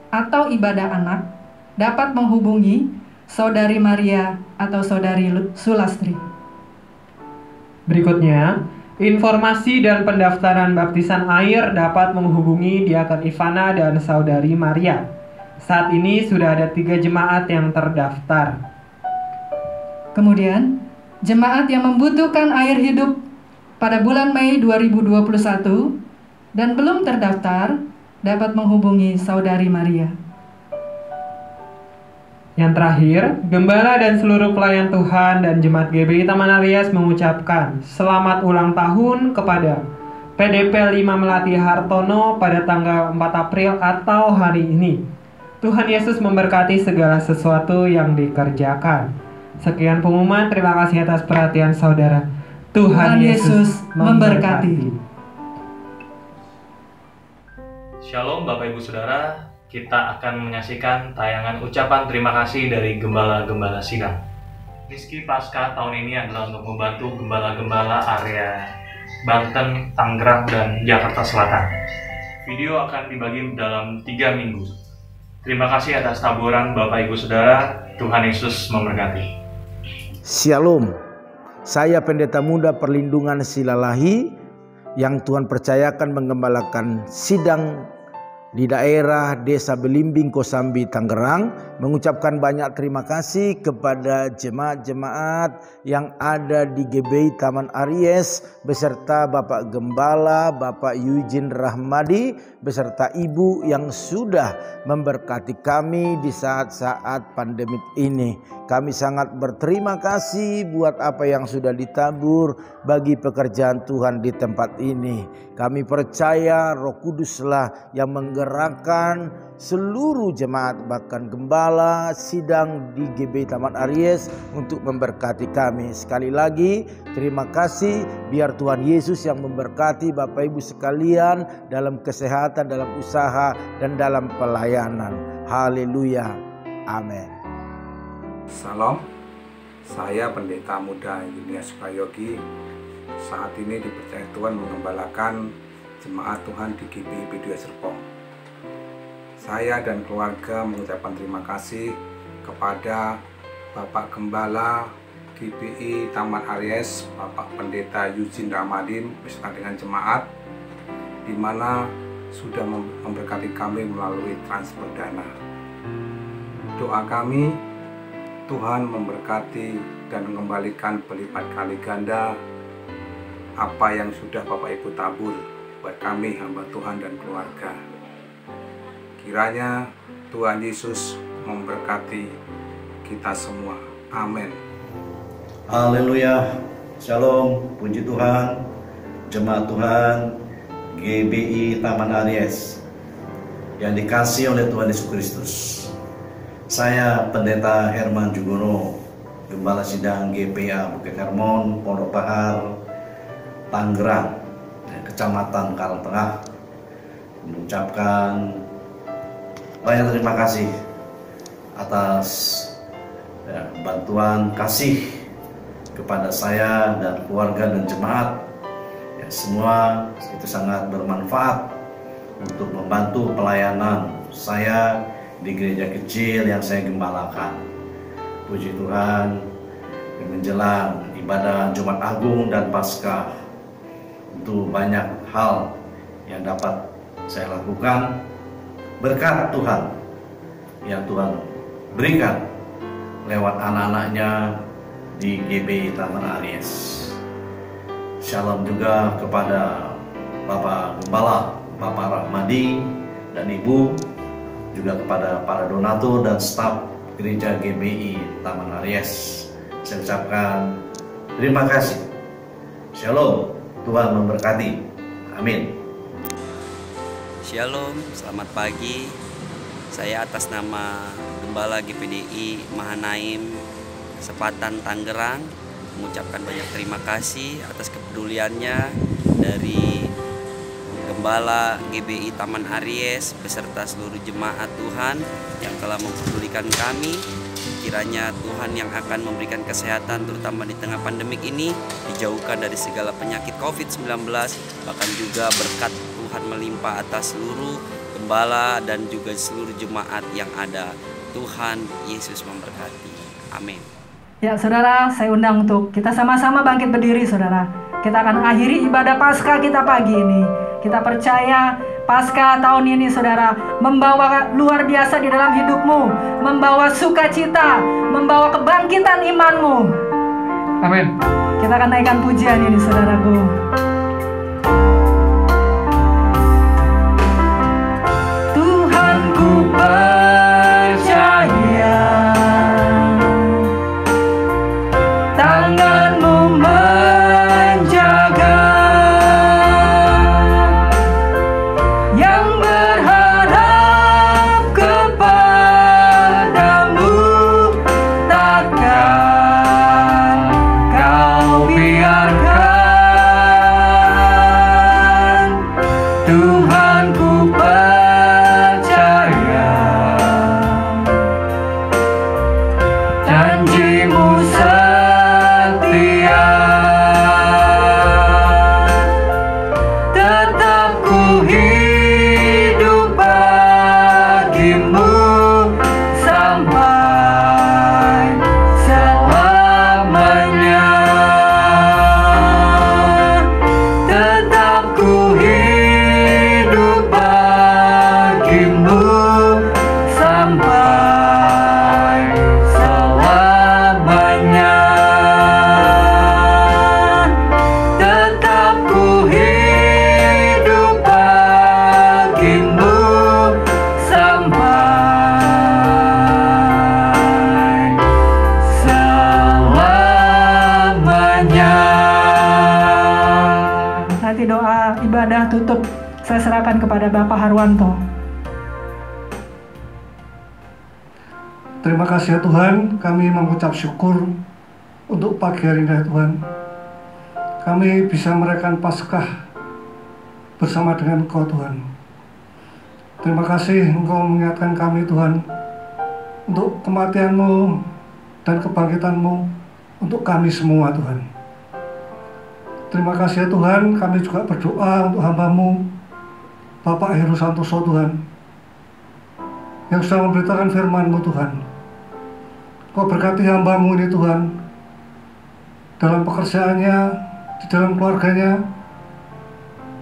atau ibadah anak dapat menghubungi Saudari Maria atau Saudari Sulastri. Berikutnya, Informasi dan pendaftaran baptisan air dapat menghubungi Diakon Ivana dan Saudari Maria. Saat ini sudah ada 3 jemaat yang terdaftar. Kemudian, jemaat yang membutuhkan air hidup pada bulan Mei 2021 dan belum terdaftar dapat menghubungi Saudari Maria. Yang terakhir, Gembala dan seluruh pelayan Tuhan dan Jemaat GBI Taman Aries mengucapkan selamat ulang tahun kepada PDP 5 Melati Hartono pada tanggal 4 April atau hari ini. Tuhan Yesus memberkati segala sesuatu yang dikerjakan. Sekian pengumuman, terima kasih atas perhatian saudara. Tuhan Yesus memberkati. Shalom Bapak Ibu Saudara, kita akan menyaksikan tayangan ucapan terima kasih dari Gembala-Gembala Sidang. Misi Paskah tahun ini adalah untuk membantu Gembala-Gembala area Banten, Tangerang, dan Jakarta Selatan. Video akan dibagi dalam 3 minggu. Terima kasih atas taburan Bapak Ibu Saudara, Tuhan Yesus memberkati. Shalom, saya Pendeta Muda Perlindungan Silalahi yang Tuhan percayakan menggembalakan sidang di daerah Desa Belimbing, Kosambi, Tangerang, mengucapkan banyak terima kasih kepada jemaat-jemaat yang ada di GBI Taman Aries beserta Bapak Gembala, Bapak Eugene Rahmadi beserta Ibu yang sudah memberkati kami di saat-saat pandemik ini. Kami sangat berterima kasih buat apa yang sudah ditabur bagi pekerjaan Tuhan di tempat ini. Kami percaya Roh Kuduslah yang menggerakkan seluruh jemaat, bahkan gembala sidang di GBI Taman Aries untuk memberkati kami. Sekali lagi terima kasih, biar Tuhan Yesus yang memberkati Bapak Ibu sekalian dalam kesehatan, dalam usaha, dan dalam pelayanan. Haleluya. Amin. Salam, saya Pendeta Muda Yunias Prayogi. Saat ini dipercaya Tuhan mengembalakan jemaat Tuhan di GBI P2 Serpong. Saya dan keluarga mengucapkan terima kasih kepada Bapak Gembala GBI Taman Aries, Bapak Pendeta Eugene Ramadin beserta dengan jemaat, di mana sudah memberkati kami melalui transfer dana. Doa kami, Tuhan memberkati dan mengembalikan berlipat kali ganda apa yang sudah Bapak Ibu tabur buat kami hamba Tuhan dan keluarga. Kiranya Tuhan Yesus memberkati kita semua. Amin. Haleluya. Shalom, puji Tuhan, jemaat Tuhan GBI Taman Aries yang dikasihi oleh Tuhan Yesus Kristus. Saya Pendeta Herman Jugono, Gembala Sidang GPA Bukit Hermon, Pondok Bahar, Tangerang, Kecamatan Karangtengah, mengucapkan banyak terima kasih atas bantuan kasih kepada saya dan keluarga dan jemaat. Semua itu sangat bermanfaat untuk membantu pelayanan saya di gereja kecil yang saya gembalakan. Puji Tuhan, menjelang ibadah Jumat Agung dan Paskah, itu banyak hal yang dapat saya lakukan berkat Tuhan yang Tuhan berikan lewat anak-anaknya di GBI Taman Aries. Shalom juga kepada Bapak Gembala, Bapak Rahmadi dan Ibu, juga kepada para donatur dan staf gereja GBI Taman Aries. Saya ucapkan terima kasih. Shalom, Tuhan memberkati. Amin. Shalom, selamat pagi. Saya atas nama Gembala GPDI Mahanaim Sepatan Tangerang mengucapkan banyak terima kasih atas kepeduliannya dari Gembala GBI Taman Aries beserta seluruh jemaat Tuhan yang telah mempedulikan kami. Kiranya Tuhan yang akan memberikan kesehatan terutama di tengah pandemik ini, dijauhkan dari segala penyakit COVID-19, bahkan juga berkat Tuhan melimpah atas seluruh gembala dan juga seluruh jemaat yang ada. Tuhan Yesus memberkati. Amin. Ya saudara, saya undang untuk kita sama-sama bangkit berdiri saudara. kita akan akhiri ibadah Paskah kita pagi ini. Kita percaya Paskah tahun ini saudara membawa luar biasa di dalam hidupmu, membawa sukacita, membawa kebangkitan imanmu. Amin. Kita akan naikkan pujian ini saudaraku. Tuhanku percaya tanganmu menjaga yang berharap kepadamu, takkan kau biarkan. Tuhanku percaya janjimu setia, tetap ku hidup bagimu sampai selamanya. Tetap ku hidup bagimu sampai selamanya. Tetap ku hidup bagimu sampai selamanya. Nanti doa ibadah tutup saya serahkan kepada Bapak Harwanto. Terima kasih ya Tuhan, kami mengucap syukur untuk pagi hari ini ya Tuhan. Kami bisa merayakan Paskah bersama dengan Engkau Tuhan. Terima kasih Engkau mengingatkan kami Tuhan untuk kematian-Mu dan kebangkitan-Mu untuk kami semua Tuhan. Terima kasih ya Tuhan, kami juga berdoa untuk hamba-Mu Bapak Heru Santoso Tuhan, yang sudah memberitakan firman-Mu Tuhan. Kau berkati hamba-Mu ini Tuhan, dalam pekerjaannya, di dalam keluarganya,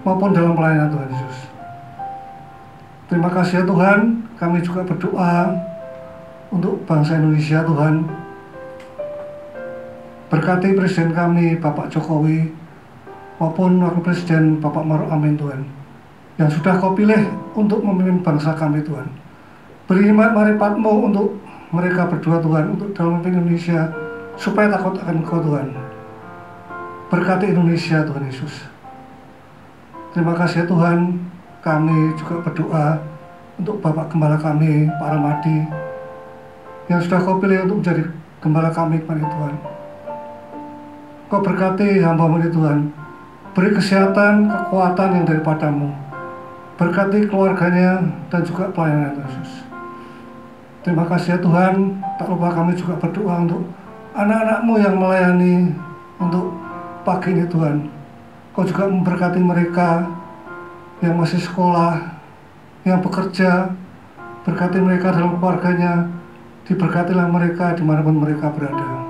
maupun dalam pelayanan Tuhan Yesus. Terima kasih ya Tuhan, kami juga berdoa untuk bangsa Indonesia Tuhan. Berkati Presiden kami Bapak Jokowi, maupun Wakil Presiden Bapak Maruf Amin Tuhan, yang sudah Kau pilih untuk memimpin bangsa kami Tuhan. Beri hikmat marifat-Mu untuk mereka berdua Tuhan, untuk dalam memimpin Indonesia, supaya takut akan Engkau Tuhan. Berkati Indonesia Tuhan Yesus. Terima kasih ya Tuhan, kami juga berdoa untuk Bapak Gembala kami, Pak Ramadi, yang sudah Kau pilih untuk menjadi Gembala kami kepada Tuhan. Kau berkati hamba-Mu ini Tuhan, beri kesehatan, kekuatan yang daripada-Mu. Berkati keluarganya dan juga pelayanan Yesus. Terima kasih ya Tuhan, tak lupa kami juga berdoa untuk anak-anak-Mu yang melayani untuk pagi ini Tuhan. Kau juga memberkati mereka yang masih sekolah, yang bekerja, berkati mereka dalam keluarganya, diberkatilah mereka dimanapun mereka berada.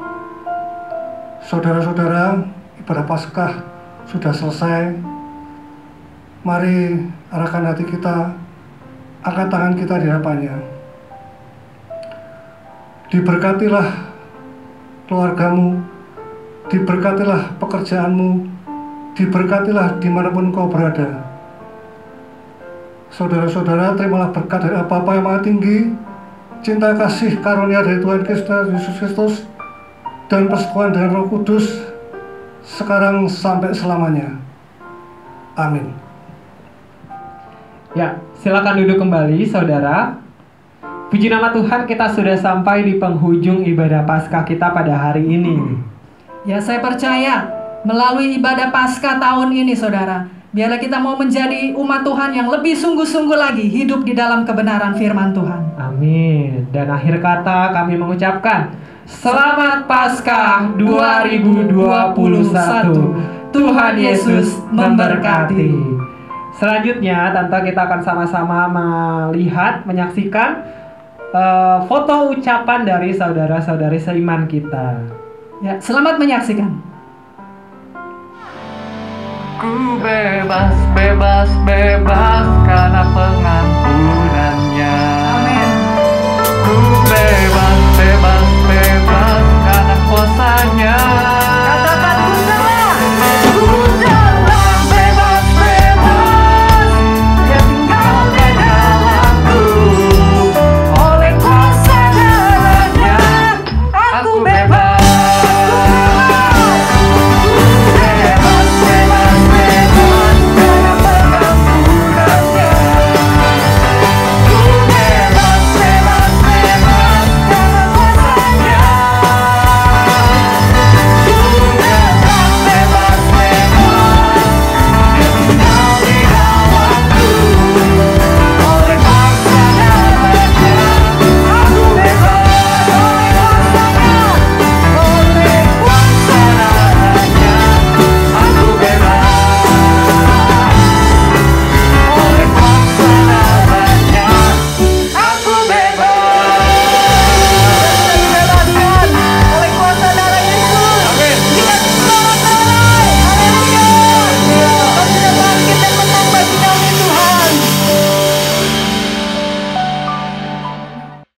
Saudara-saudara, ibadah Paskah sudah selesai. Mari arahkan hati kita, angkat tangan kita di hadapannya. Diberkatilah keluargamu, diberkatilah pekerjaanmu, diberkatilah dimanapun kau berada. Saudara-saudara, terimalah berkat dari apa-apa yang maha tinggi, cinta kasih karunia dari Tuhan Yesus Kristus, dan persekutuan dengan Roh Kudus, sekarang sampai selamanya. Amin. Ya, silakan duduk kembali saudara. Puji nama Tuhan, kita sudah sampai di penghujung ibadah Paskah kita pada hari ini. Ya, saya percaya melalui ibadah Paskah tahun ini saudara, biarlah kita mau menjadi umat Tuhan yang lebih sungguh-sungguh lagi hidup di dalam kebenaran firman Tuhan. Amin. Dan akhir kata kami mengucapkan Selamat Paskah 2021. Tuhan Yesus memberkati. Selanjutnya, Tante, kita akan sama-sama melihat, menyaksikan foto ucapan dari saudara-saudari seiman kita. Ya, selamat menyaksikan. Ku bebas, bebas, bebas karena pengampunannya. Ku bebas, bebas, bebas karena kuasanya.